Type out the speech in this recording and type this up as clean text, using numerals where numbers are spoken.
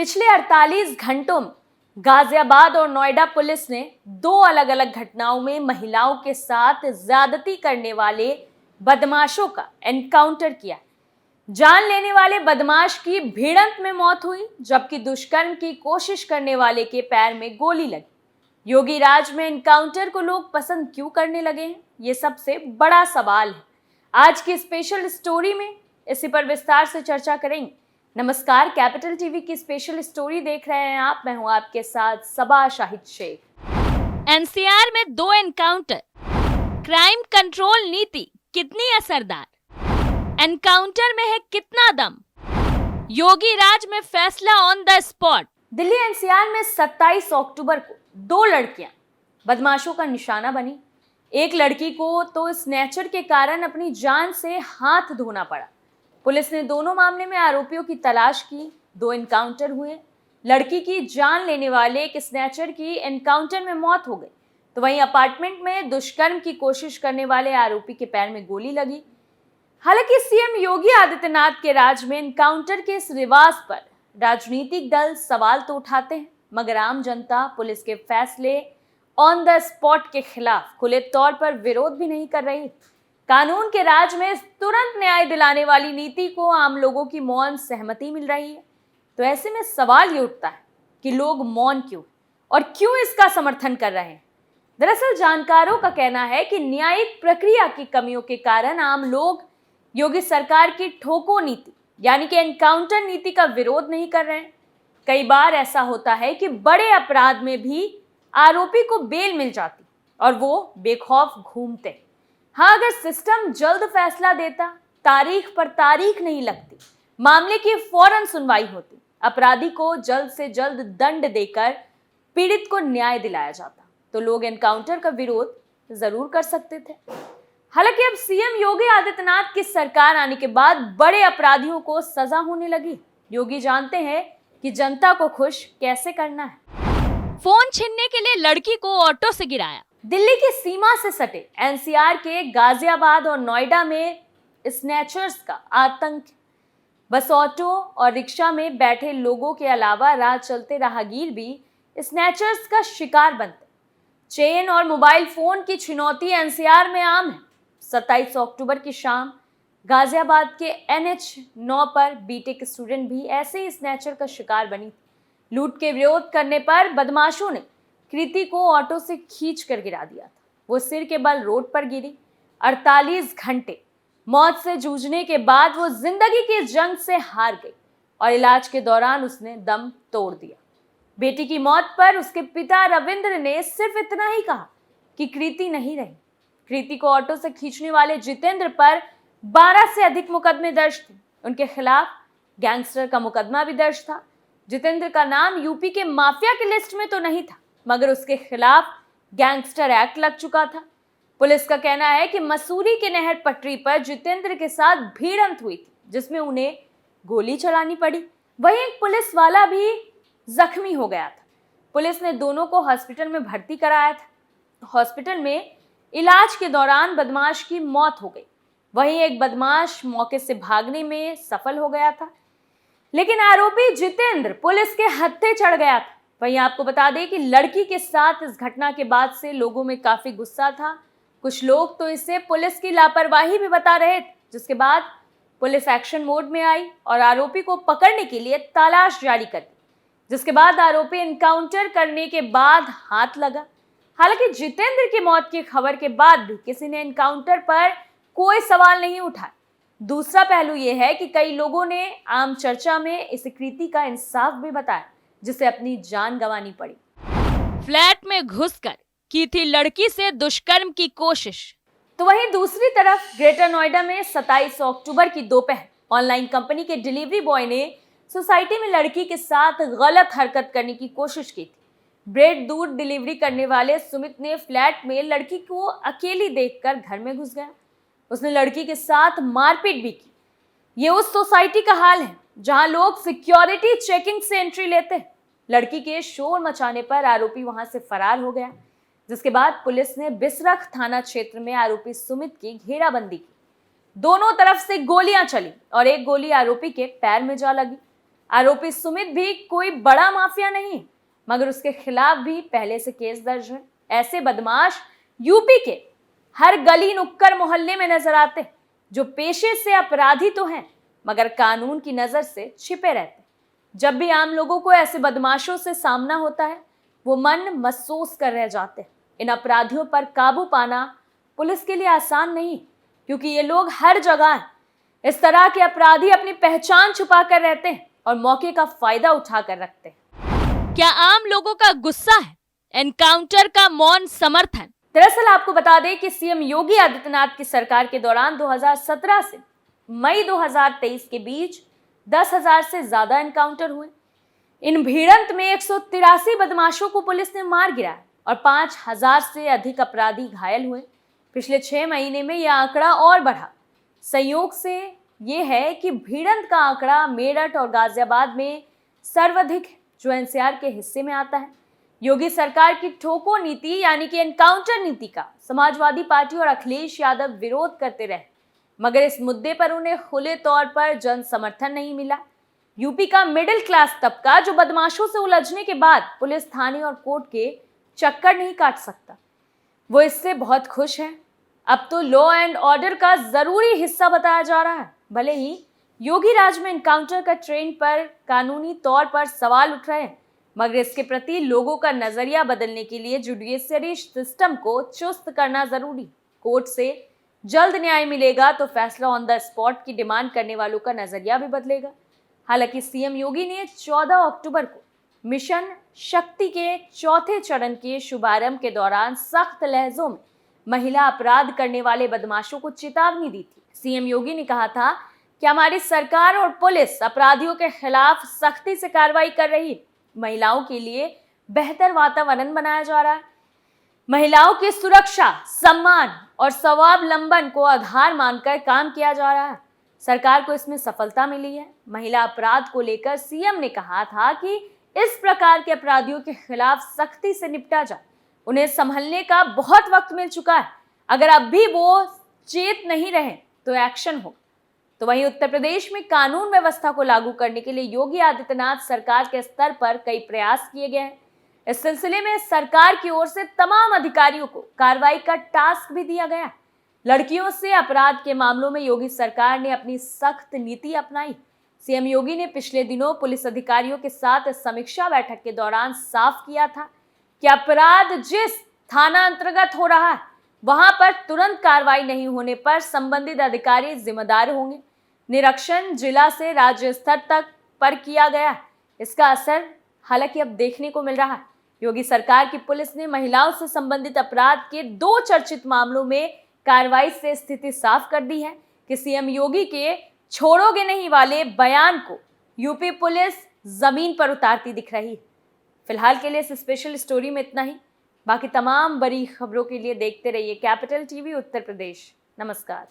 पिछले 48 घंटों में गाजियाबाद और नोएडा पुलिस ने दो अलग अलग घटनाओं में महिलाओं के साथ ज्यादती करने वाले बदमाशों का एनकाउंटर किया। जान लेने वाले बदमाश की भिड़ंत में मौत हुई, जबकि दुष्कर्म की कोशिश करने वाले के पैर में गोली लगी। योगी राज में एनकाउंटर को लोग पसंद क्यों करने लगे हैं, ये सबसे बड़ा सवाल है। आज की स्पेशल स्टोरी में इसी पर विस्तार से चर्चा करेंगे। नमस्कार, कैपिटल टीवी की स्पेशल स्टोरी देख रहे हैं आप। मैं हूं आपके साथ सबा शाहिद शेख। एनसीआर में दो एनकाउंटर, क्राइम कंट्रोल नीति कितनी असरदार, एनकाउंटर में है कितना दम, योगी राज में फैसला on the spot. Delhi NCR में 27 अक्टूबर को दो लड़कियां बदमाशों का निशाना बनी। एक लड़की को तो स्नैचर के कारण अपनी जान से हाथ धोना पड़ा। पुलिस ने दोनों मामले में आरोपियों की तलाश की। दो एनकाउंटर हुए। लड़की की जान लेने वाले एक स्नैचर की एनकाउंटर में मौत हो गई, तो वहीं अपार्टमेंट में दुष्कर्म की कोशिश करने वाले आरोपी के पैर में गोली लगी। हालांकि सीएम योगी आदित्यनाथ के राज में एनकाउंटर के इस रिवाज पर राजनीतिक दल सवाल तो उठाते हैं, मगर आम जनता पुलिस के फैसले ऑन द स्पॉट के खिलाफ खुले तौर पर विरोध भी नहीं कर रही। कानून के राज में तुरंत न्याय दिलाने वाली नीति को आम लोगों की मौन सहमति मिल रही है। तो ऐसे में सवाल ये उठता है कि लोग मौन क्यों और क्यों इसका समर्थन कर रहे हैं। दरअसल जानकारों का कहना है कि न्यायिक प्रक्रिया की कमियों के कारण आम लोग योगी सरकार की ठोको नीति यानी कि एनकाउंटर नीति का विरोध नहीं कर रहे हैं। कई बार ऐसा होता है कि बड़े अपराध में भी आरोपी को बेल मिल जाती और वो बेखौफ घूमते। हाँ, अगर सिस्टम जल्द फैसला देता, तारीख पर तारीख नहीं लगती, मामले की फौरन सुनवाई होती, अपराधी को जल्द से जल्द दंड देकर पीड़ित को न्याय दिलाया जाता, तो लोग एनकाउंटर का विरोध जरूर कर सकते थे। हालांकि अब सीएम योगी आदित्यनाथ की सरकार आने के बाद बड़े अपराधियों को सजा होने लगी। योगी जानते हैं कि जनता को खुश कैसे करना है। फोन छीनने के लिए लड़की को ऑटो से गिराया। दिल्ली की सीमा से सटे एनसीआर के गाजियाबाद और नोएडा में स्नैचर्स का आतंक। बस, ऑटो और रिक्शा में बैठे लोगों के अलावा राह चलते राहगीर भी स्नैचर्स का शिकार बनते। चेन और मोबाइल फोन की छिनौती एनसीआर में आम है। 27 अक्टूबर की शाम गाजियाबाद के NH9 पर बीटेक स्टूडेंट भी ऐसे ही स्नैचर का शिकार बनी। लूट के विरोध करने पर बदमाशों ने कृति को ऑटो से खींच कर गिरा दिया था। वो सिर के बल रोड पर गिरी। 48 घंटे मौत से जूझने के बाद वो जिंदगी की जंग से हार गई और इलाज के दौरान उसने दम तोड़ दिया। बेटी की मौत पर उसके पिता रविंद्र ने सिर्फ इतना ही कहा कि कृति नहीं रही। कृति को ऑटो से खींचने वाले जितेंद्र पर 12 से अधिक मुकदमे दर्ज थे। उनके खिलाफ गैंगस्टर का मुकदमा भी दर्ज था। जितेंद्र का नाम यूपी के माफिया की लिस्ट में तो नहीं था, मगर उसके खिलाफ गैंगस्टर एक्ट लग चुका था। पुलिस का कहना है कि मसूरी के नहर पटरी पर जितेंद्र के साथ भिड़ंत हुई थी, जिसमें उन्हें गोली चलानी पड़ी। वहीं एक पुलिस वाला भी जख्मी हो गया था। पुलिस ने दोनों को हॉस्पिटल में भर्ती कराया था। हॉस्पिटल में इलाज के दौरान बदमाश की मौत हो गई। वहीं एक बदमाश मौके से भागने में सफल हो गया था, लेकिन आरोपी जितेंद्र पुलिस के हत्थे चढ़ गया था। वहीं आपको बता दें कि लड़की के साथ इस घटना के बाद से लोगों में काफी गुस्सा था। कुछ लोग तो इसे पुलिस की लापरवाही भी बता रहे थे, जिसके बाद पुलिस एक्शन मोड में आई और आरोपी को पकड़ने के लिए तलाश जारी कर दी, जिसके बाद आरोपी एनकाउंटर करने के बाद हाथ लगा। हालांकि जितेंद्र की मौत की खबर के बाद भी किसी ने एनकाउंटर पर कोई सवाल नहीं उठाया। दूसरा पहलू यह है कि कई लोगों ने आम चर्चा में इस कृति का इंसाफ भी बताया, जिसे अपनी जान गंवानी पड़ी। फ्लैट में घुसकर की थी लड़की से दुष्कर्म की कोशिश। तो वहीं दूसरी तरफ ग्रेटर नोएडा में 27 अक्टूबर की दोपहर ऑनलाइन कंपनी के डिलीवरी बॉय ने सोसाइटी में लड़की के साथ गलत हरकत करने की कोशिश की थी। ब्रेड दूध डिलीवरी करने वाले सुमित ने फ्लैट में लड़की को अकेली देखकर घर में घुस गया। उसने लड़की के साथ मारपीट भी की। ये उस सोसाइटी का हाल है जहां लोग सिक्योरिटी चेकिंग से एंट्री लेते हैं। लड़की के शोर मचाने पर आरोपी वहां से फरार हो गया, जिसके बाद पुलिस ने बिसरख थाना क्षेत्र में आरोपी सुमित की घेराबंदी की। दोनों तरफ से गोलियां चली और एक गोली आरोपी के पैर में जा लगी। आरोपी सुमित भी कोई बड़ा माफिया नहीं, मगर उसके खिलाफ भी पहले से केस दर्ज है। ऐसे बदमाश यूपी के हर गली नुक्कड़ मोहल्ले में नजर आते, जो पेशे से अपराधी तो हैं, मगर कानून की नजर से छिपे रहते। जब भी आम लोगों को ऐसे बदमाशों से सामना होता है, वो मन महसूस कर रह जाते हैं। इन अपराधियों पर काबू पाना पुलिस के लिए आसान नहीं, क्योंकि ये लोग हर जगह हैं। इस तरह के अपराधी अपनी पहचान छुपा कर रहते हैं और मौके का फायदा उठाकर रखते हैं। क्या आम लोगों का गुस्सा है एनकाउंटर का मौन समर्थन? दरअसल आपको बता दें कि सीएम योगी आदित्यनाथ की सरकार के दौरान 2017 से मई 2023 के बीच 10,000 से ज्यादा एनकाउंटर हुए। इन भिड़ंत में 183 बदमाशों को पुलिस ने मार गिराया और 5,000 से अधिक अपराधी घायल हुए। पिछले 6 महीने में यह आंकड़ा और बढ़ा। संयोग से ये है कि भिड़ंत का आंकड़ा मेरठ और गाजियाबाद में सर्वाधिक है, जो एनसीआर के हिस्से में आता है। योगी सरकार की ठोको नीति यानी कि एनकाउंटर नीति का समाजवादी पार्टी और अखिलेश यादव विरोध करते रहे, मगर इस मुद्दे पर उन्हें खुले तौर पर जन समर्थन नहीं मिला। यूपी का मिडिल क्लास तबका, जो बदमाशों से उलझने के बाद पुलिस थाने और कोर्ट के चक्कर नहीं काट सकता, वो इससे बहुत खुश है। अब तो लॉ एंड ऑर्डर का जरूरी हिस्सा बताया जा रहा है। भले ही योगी राज में एनकाउंटर का ट्रेंड पर कानूनी तौर पर सवाल उठ रहे हैं, मगर इसके प्रति लोगों का नजरिया बदलने के लिए जुडिशरी सिस्टम को चुस्त करना जरूरी। कोर्ट से जल्द न्याय मिलेगा तो फैसला ऑन द स्पॉट की डिमांड करने वालों का नजरिया भी बदलेगा। हालांकि सीएम योगी ने 14 अक्टूबर को मिशन शक्ति के चौथे चरण के शुभारंभ के दौरान सख्त लहजों में महिला अपराध करने वाले बदमाशों को चेतावनी दी थी। सीएम योगी ने कहा था कि हमारी सरकार और पुलिस अपराधियों के खिलाफ सख्ती से कार्रवाई कर रही है। महिलाओं के लिए बेहतर वातावरण बनाया जा रहा है। महिलाओं की सुरक्षा, सम्मान और स्वावलंबन को आधार मानकर काम किया जा रहा है। सरकार को इसमें सफलता मिली है। महिला अपराध को लेकर सीएम ने कहा था कि इस प्रकार के अपराधियों के खिलाफ सख्ती से निपटा जाए। उन्हें संभलने का बहुत वक्त मिल चुका है। अगर अब भी वो चेत नहीं रहे तो एक्शन हो। तो वहीं उत्तर प्रदेश में कानून व्यवस्था को लागू करने के लिए योगी आदित्यनाथ सरकार के स्तर पर कई प्रयास किए गए हैं। इस सिलसिले में सरकार की ओर से तमाम अधिकारियों को कार्रवाई का टास्क भी दिया गया। लड़कियों से अपराध के मामलों में योगी सरकार ने अपनी सख्त नीति अपनाई। सीएम योगी ने पिछले दिनों पुलिस अधिकारियों के साथ समीक्षा बैठक के दौरान साफ किया था कि अपराध जिस थाना अंतर्गत हो रहा है, वहां पर तुरंत कार्रवाई नहीं होने पर संबंधित अधिकारी जिम्मेदार होंगे। निरीक्षण जिला से राज्य स्तर तक पर किया गया। इसका असर हालांकि अब देखने को मिल रहा है। योगी सरकार की पुलिस ने महिलाओं से संबंधित अपराध के 2 चर्चित मामलों में कार्रवाई से स्थिति साफ कर दी है कि सीएम योगी के छोड़ोगे नहीं वाले बयान को यूपी पुलिस जमीन पर उतारती दिख रही है। फिलहाल के लिए इस स्पेशल स्टोरी में इतना ही। बाकी तमाम बड़ी खबरों के लिए देखते रहिए कैपिटल टीवी उत्तर प्रदेश। नमस्कार।